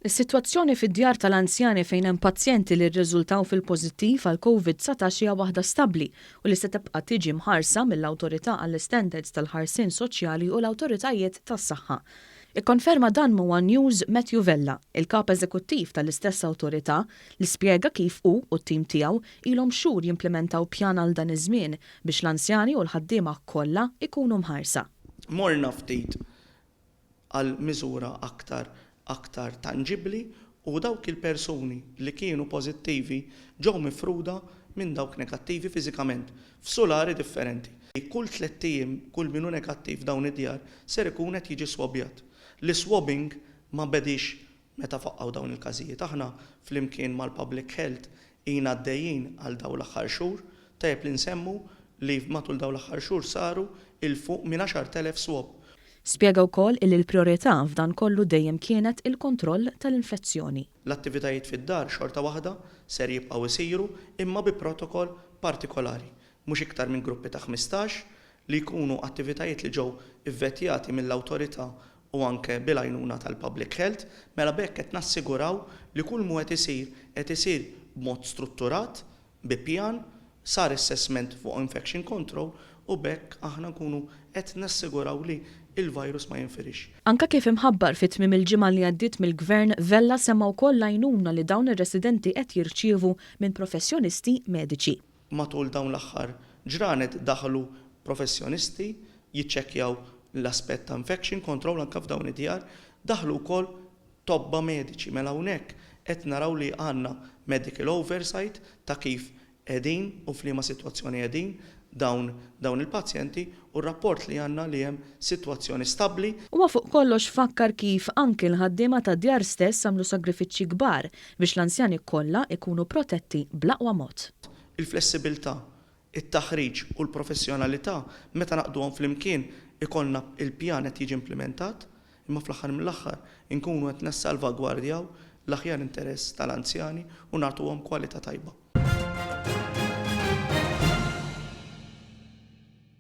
Is-sitwazzjoni fid-djar tal-anzjani fejn hemm pazjenti li rriżultaw fil-pożittiv għal COVID-19 hija waħda stabbli u li se tibqa' tiġi mħarsa mill-Awtorità għall-Standards tal-Ħarsien Soċjali u l-Awtoritajiet tas-Saħħa. Ikkonferma dan huwa News Matthew Vella, il-kap eżekuttiv tal-istess awtorità li spjega kif hu u t-tim tiegħu ilhom xhur jimplementaw pjan għal dan iż-żmien biex l-anzjani u l-ħaddiema kollha ikunu mħarsa. Morna ftit għal miżura aktar tangibbli u dawk il-persuni li kienu pożittivi ġew mifruda minn dawk negattivi fiżikament f'solari differenti. Kull 3 ijiem kull min hu negattiv dawn id-djar ser ikun qed jiġi swabjat. L-swabbing ma bedix meta faqgħu dawn il-każijiet. Aħna flimkien mal-Public Health ilna għaddejjin għal dawn l-aħħar xhur tajjeb li nsemmu li matul dawn l-aħħar xhur saru il fuq minn 10,000 swab. Spjega wkoll li l-prijorità f'dan kollu dejjem kienet il-kontroll tal-infezzjoni. L-attivitajiet fid-dar xorta waħda ser jibqgħu isiru imma bi protokoll partikolari, mhux iktar minn gruppi ta' 15 li jkunu attivitajiet li ġew ivvetjati mill-awtorità u anke bil-għajnuna tal-Public Health, mela bekk qed nassiguraw li kull mu qed isir b'mod strutturat, bi pjan, sar assessment fuq infection control u bekk aħna nkunu qed nassiguraw li il-virus ma jinfirix. Anka kif imħabbar fit-tmiem il-ġimgħa li għaddiet mill-Gvern Vella semma wkoll għajnuna li dawn ir-residenti qed jirċievu minn professjonisti mediċi. Matul dawn l-aħħar ġranet daħlu professjonisti jiċċekkjaw l-aspett ta' infection control anke f'dawn id-djar, daħlu wkoll tobba mediċi mela hawnhekk qed naraw li għandna medical oversight ta' kif qegħdin u f'liema sitwazzjoni qegħdin dawn il-pazjenti u r-rapport li għandna li hemm sitwazzjoni stabbli. Huwa fuq kollox fakkar kif anke l-ħaddiema ta' djar stess għamlu sagrifiċċji kbar biex l-anzjani kollha ikunu protetti bl-aqwa mod. Il-flessibilità, it-taħriġ u l-professjonalità meta naqduhom flimkien ikollna il-pjan qed jiġi implementat, imma fl-aħħar mill-aħħar inkunu qed nassalvagwardjaw l-aħjar interess tal-anzjani u nagħtuhom kwalità tajba.